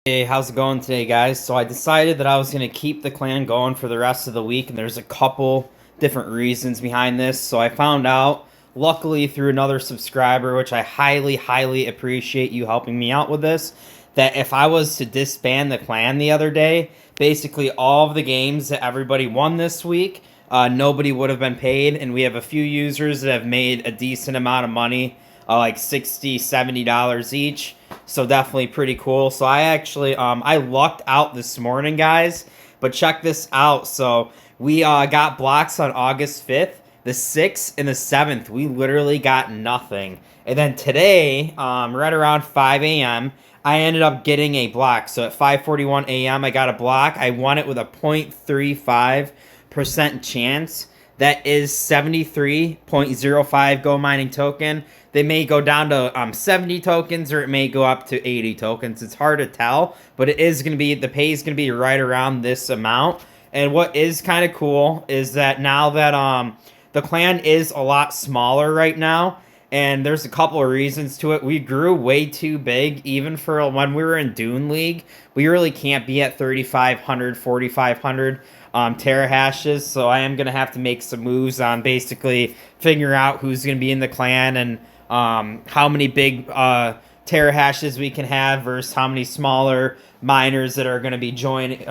Hey, how's it going today, guys? So I decided that I was going to keep the clan going for the rest of the week, and there's a couple different reasons behind this. So I found out, luckily through another subscriber, which I highly, highly appreciate you helping me out with this, that if I was to disband the clan the other day, basically all of the games that everybody won this week, nobody would have been paid, and we have a few users that have made a decent amount of money, like $60, $70 each. So definitely pretty cool. So I actually I lucked out this morning, guys, but check this out. So we got blocks on August 5th, the 6th, and the 7th. We literally got nothing. And then today, right around 5 a.m., I ended up getting a block. So at 5:41 a.m., I got a block. I won it with a 0.35% chance. That is 73.05 Go Mining token. They may go down to 70 tokens, or it may go up to 80 tokens. It's hard to tell, but it is going to be, the pay is going to be right around this amount. And what is kind of cool is that now that the clan is a lot smaller right now, and there's a couple of reasons to it. We grew way too big, even for when we were in Dune League. We really can't be at 3,500, 4,500 terahashes, so I am going to have to make some moves on basically figuring out who's going to be in the clan and how many big terahashes we can have versus how many smaller miners that are going to be joining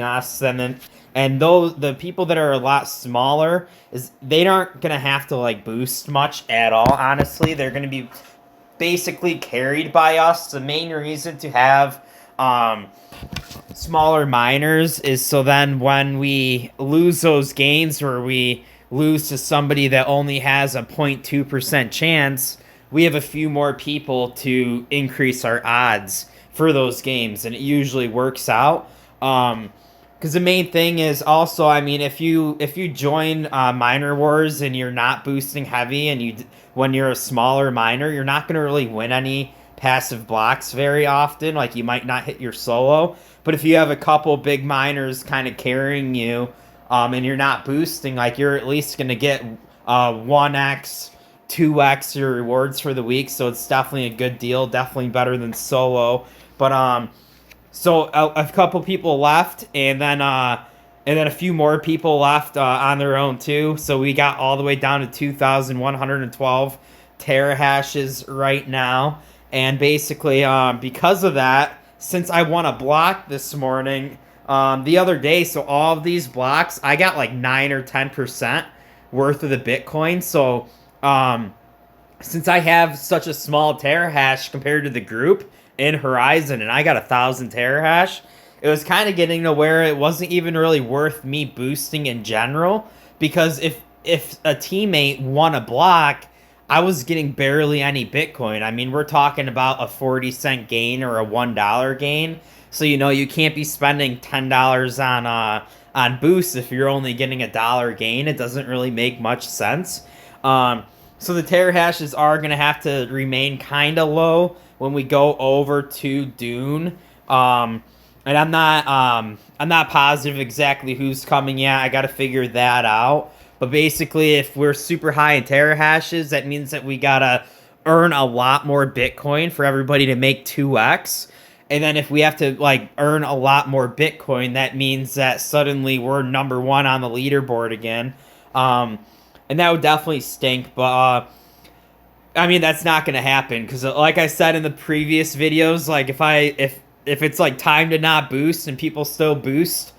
us. And those, the people that are a lot smaller, is they aren't going to have to like boost much at all. Honestly, they're going to be basically carried by us. The main reason to have smaller miners is so then when we lose those games where we lose to somebody that only has a 0.2% chance, we have a few more people to increase our odds for those games, and it usually works out. Because the main thing is also, I mean, if you join Miner Wars and you're not boosting heavy, and when you're a smaller miner, you're not going to really win any passive blocks very often. Like, you might not hit your solo, but if you have a couple big miners kind of carrying you, and you're not boosting, like, you're at least going to get 1x, 2x your rewards for the week. So it's definitely a good deal, definitely better than solo. But so a couple people left, and then a few more people left on their own too. So we got all the way down to 2,112 terahashes right now. And basically, because of that, since I won a block this morning, the other day, so all of these blocks, I got like 9 or 10% worth of the Bitcoin. So since I have such a small terahash compared to the group in Horizon, and I got 1,000 terahash, it was kind of getting to where it wasn't even really worth me boosting in general, because if a teammate won a block, I was getting barely any Bitcoin. I mean, we're talking about a 40-cent gain or a $1 gain. So, you know, you can't be spending $10 on boosts if you're only getting $1 gain. It doesn't really make much sense. So the terahashes are going to have to remain kind of low when we go over to Dune. And I'm not positive exactly who's coming yet. I got to figure that out. But basically, if we're super high in terahashes, that means that we got to earn a lot more Bitcoin for everybody to make 2x. And then if we have to like earn a lot more Bitcoin, that means that suddenly we're number one on the leaderboard again. And that would definitely stink. But I mean, that's not going to happen, because like I said in the previous videos, like if it's like time to not boost and people still boost,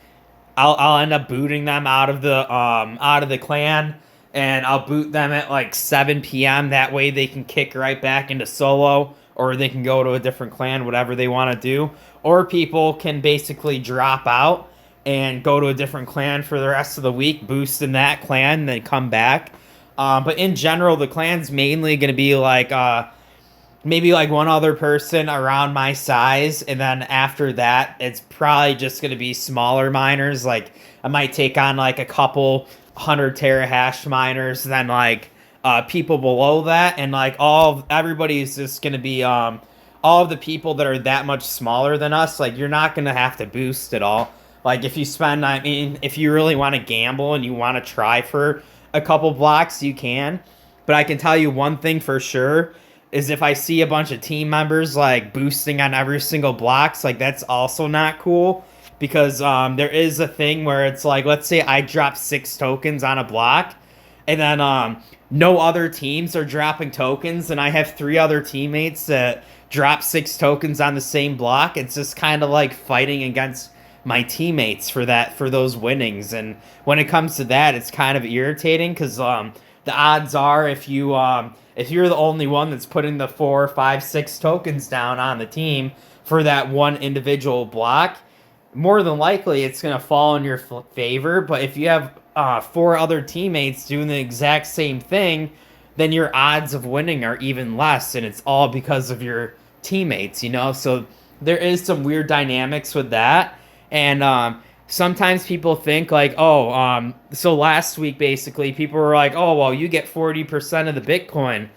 I'll end up booting them out of the clan, and I'll boot them at like 7 p.m. That way they can kick right back into solo, or they can go to a different clan, whatever they want to do. Or people can basically drop out and go to a different clan for the rest of the week, boost in that clan, and then come back. But in general, the clan's mainly going to be like maybe like one other person around my size, and then after that, it's probably just going to be smaller miners. Like, I might take on like a couple 100 terahash miners, then like people below that, and like everybody's just going to be all of the people that are that much smaller than us. Like, you're not going to have to boost at all. Like, if you spend, I mean, if you really want to gamble and you want to try for a couple blocks, you can. But I can tell you one thing for sure, is if I see a bunch of team members like boosting on every single blocks, like that's also not cool because there is a thing where it's like, let's say I drop 6 tokens on a block, and then no other teams are dropping tokens, and I have 3 other teammates that drop 6 tokens on the same block. It's just kind of like fighting against my teammates for those winnings, and when it comes to that, it's kind of irritating because the odds are if you're the only one that's putting the 4, 5, 6 tokens down on the team for that one individual block, more than likely it's going to fall in your favor. But if you have 4 other teammates doing the exact same thing, then your odds of winning are even less, and it's all because of your teammates, you know? So there is some weird dynamics with that. And sometimes people think like, so last week basically people were like, oh, well, you get 40% of the Bitcoin.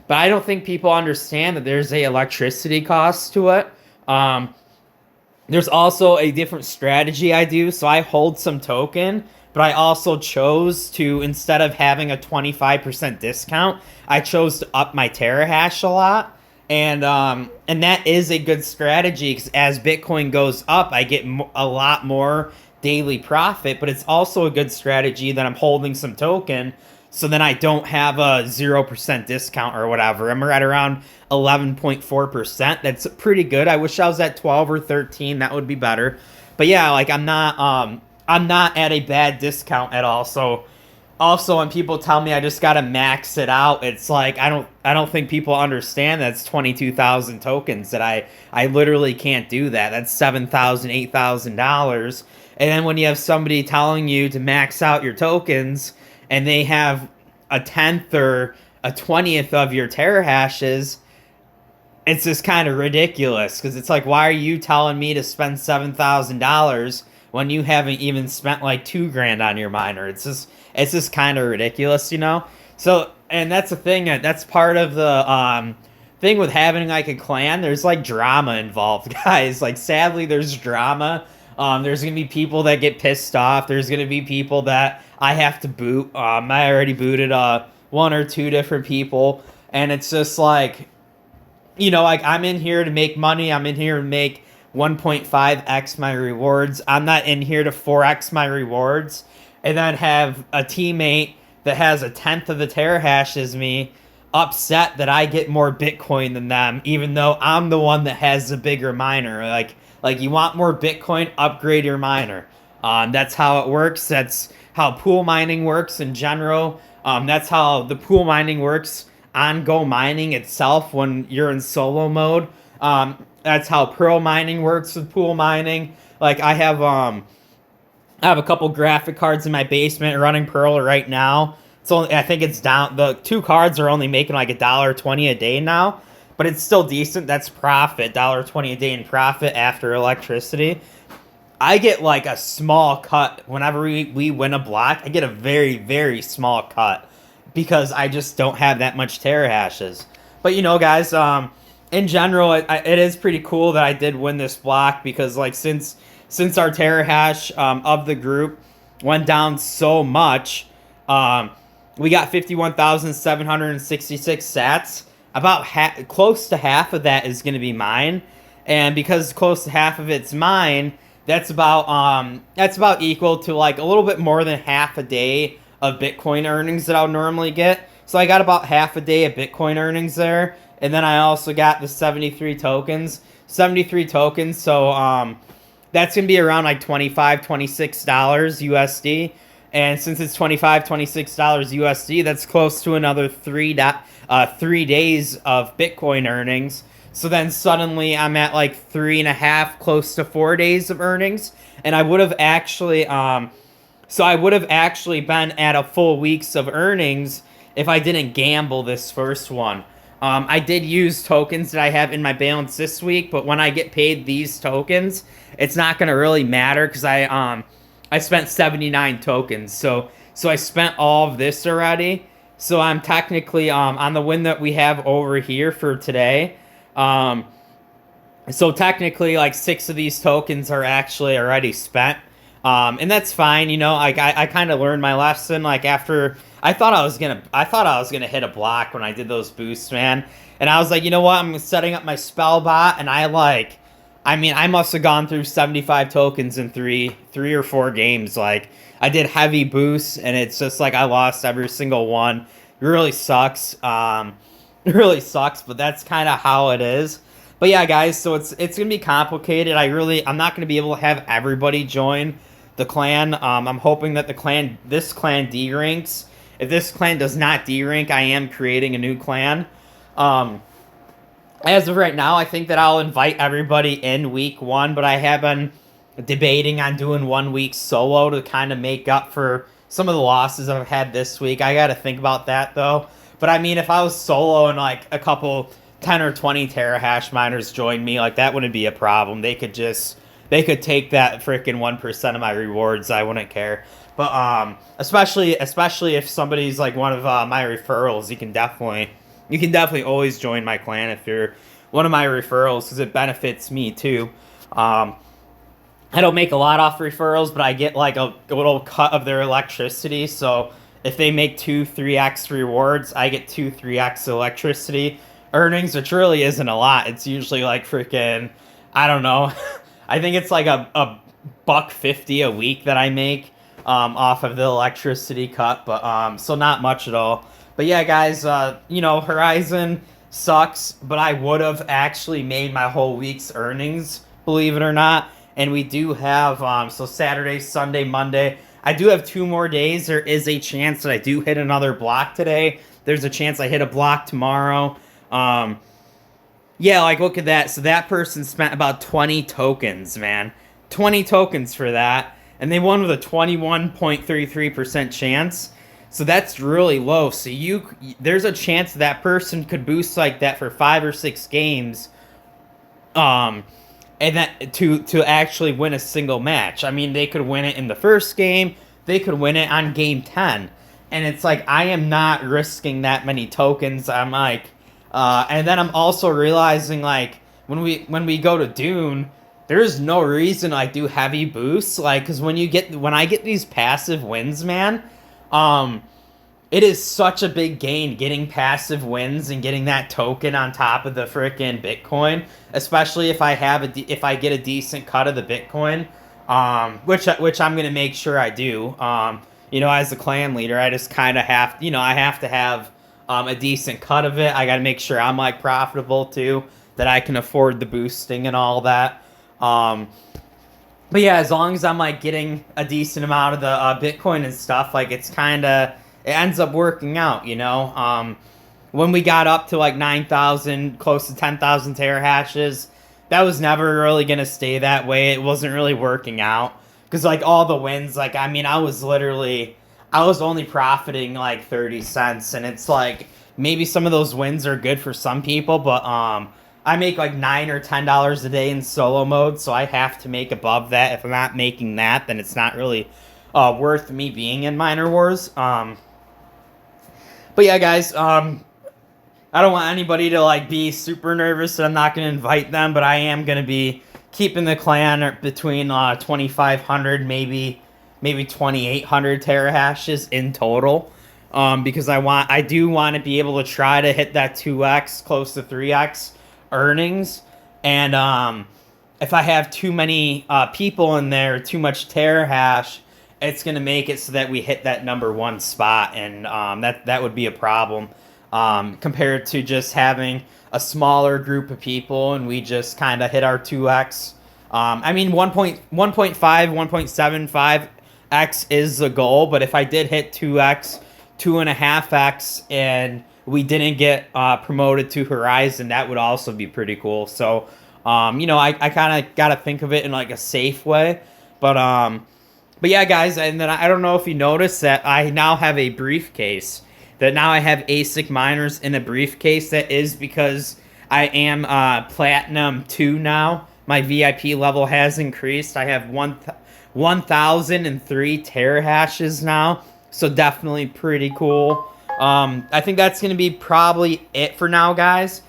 But I don't think people understand that there's a electricity cost to it. There's also a different strategy I do. So I hold some token, but I also chose to, instead of having a 25% discount, I chose to up my terahash a lot. And that is a good strategy because as Bitcoin goes up, I get a lot more daily profit. But it's also a good strategy that I'm holding some token, so then I don't have a 0% discount or whatever. I'm right around 11.4%. That's pretty good. I wish I was at 12 or 13. That would be better. But yeah, like I'm not at a bad discount at all. So also, when people tell me I just gotta max it out, it's like I don't think people understand that's 22,000 tokens that I literally can't do that. That's $7,000, $8,000. And then when you have somebody telling you to max out your tokens and they have a 10th or a 20th of your terahashes, it's just kind of ridiculous because it's like, why are you telling me to spend $7,000 when you haven't even spent like $2,000 on your miner? It's just kind of ridiculous, you know? So, and that's the thing, that's part of the thing with having like a clan. There's like drama involved, guys. Like, sadly, there's drama. There's gonna be people that get pissed off. There's gonna be people that I have to boot. I already booted 1 or 2 different people, and it's just like, you know, like I'm in here to make money. I'm in here to make 1.5x my rewards. I'm not in here to 4x my rewards and then have a teammate that has a 10th of the terahash as me upset that I get more Bitcoin than them, even though I'm the one that has the bigger miner. Like you want more Bitcoin, upgrade your miner. That's how it works. That's how pool mining works in general. That's how the pool mining works on Go Mining itself when you're in solo mode. That's how pro mining works with pool mining. Like I have a couple graphic cards in my basement running Pearl right now. It's only, I think it's down. The 2 cards are only making like $1.20 a day now, but it's still decent. That's profit, $1.20 a day in profit after electricity. I get like a small cut whenever we win a block. I get a very, very small cut because I just don't have that much terahashes. But you know, guys, in general, it is pretty cool that I did win this block because like since our terahash of the group went down so much, we got 51,766 sats. About close to half of that is going to be mine, and because close to half of it's mine, that's about equal to like a little bit more than half a day of Bitcoin earnings that I'll normally get. So I got about half a day of Bitcoin earnings there, and then I also got the 73 tokens. So that's going to be around like $25, $26 USD. And since it's $25, $26 USD, that's close to another 3 days of Bitcoin earnings. So then suddenly I'm at like 3.5, close to 4 days of earnings. And I would have actually, been at a full week's of earnings if I didn't gamble this first one. I did use tokens that I have in my balance this week, but when I get paid these tokens, it's not going to really matter because I spent 79 tokens. So I spent all of this already. So I'm technically on the win that we have over here for today. So technically like 6 of these tokens are actually already spent. And that's fine, you know. Like I kind of learned my lesson. Like after I thought I was gonna hit a block when I did those boosts, man. And I was like, you know what? I'm setting up my spell bot, and I mean, I must have gone through 75 tokens in three or four games. Like I did heavy boosts, and it's just like I lost every single one. It really sucks. It really sucks, but that's kind of how it is. But yeah, guys, so it's gonna be complicated. I'm not gonna be able to have everybody join the clan. I'm hoping that this clan de-ranks. If this clan does not de-rank, I am creating a new clan. As of right now, I think that I'll invite everybody in week 1, but I have been debating on doing 1 week solo to kind of make up for some of the losses I've had this week. I got to think about that though. But I mean, if I was solo and like a couple 10 or 20 terahash miners joined me, like that wouldn't be a problem. They could take that freaking 1% of my rewards. I wouldn't care. But especially if somebody's like one of my referrals, you can definitely always join my clan if you're one of my referrals, because it benefits me too. I don't make a lot off referrals, but I get like a little cut of their electricity. So if they make 2-3x rewards, I get 2-3x electricity earnings, which really isn't a lot. It's usually like freaking, I don't know. I think it's like a $1.50 a week that I make off of the electricity cut, but so not much at all. But yeah, guys, you know, Horizon sucks, but I would have actually made my whole week's earnings, believe it or not. And we do have so Saturday, Sunday, Monday. I do have 2 more days. There is a chance that I do hit another block today. There's a chance I hit a block tomorrow. Yeah, like look at that. So that person spent about 20 tokens, man. 20 tokens for that. And they won with a 21.33% chance. So that's really low. So there's a chance that person could boost like that for 5 or 6 games. And that to actually win a single match. I mean, they could win it in the first game. They could win it on game 10. And it's like, I am not risking that many tokens. I'm like, and then I'm also realizing like when we go to Dune, there's no reason to like do heavy boosts. Like, cause when I get these passive wins, man, it is such a big gain getting passive wins and getting that token on top of the frickin' Bitcoin, especially if I get a decent cut of the Bitcoin, which I'm gonna make sure I do. You know, as the clan leader, I just kind of have, you know, I have to have a decent cut of it. I got to make sure I'm like profitable too, that I can afford the boosting and all that. But yeah, as long as I'm like getting a decent amount of the Bitcoin and stuff, like it ends up working out, you know. When we got up to like 9,000, close to 10,000 terahashes, that was never really gonna stay that way. It wasn't really working out because like all the wins, like I mean, I was only profiting like 30 cents, and it's like maybe some of those wins are good for some people, but I make like $9 or $10 a day in solo mode, so I have to make above that. If I'm not making that, then it's not really worth me being in Miner Wars. But yeah, guys, I don't want anybody to like be super nervous that I'm not going to invite them, but I am going to be keeping the clan between 2,500, maybe 2,800 terahashes in total, because I do want to be able to try to hit that 2x, close to 3x earnings, and if I have too many people in there, too much terahash, it's going to make it so that we hit that number 1 spot, and that would be a problem. Compared to just having a smaller group of people and we just kind of hit our 2x. I mean, 1.5, 1.75x is the goal, but if I did hit 2x, 2.5x, and we didn't get promoted to Horizon, that would also be pretty cool. So, you know, I kind of got to think of it in like a safe way. But yeah, guys, and then I don't know if you noticed that I now have a briefcase. That now I have ASIC miners in a briefcase. That is because I am Platinum 2 now. My VIP level has increased. I have 1,003 terahashes now. So definitely pretty cool. I think that's going to be probably it for now, guys.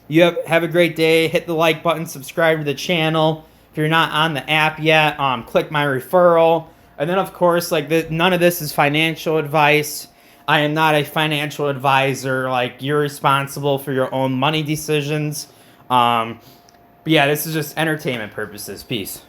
You have a great day. Hit the like button. Subscribe to the channel. If you're not on the app yet, click my referral. And then, of course, like none of this is financial advice. I am not a financial advisor. Like, you're responsible for your own money decisions. But yeah, this is just entertainment purposes. Peace.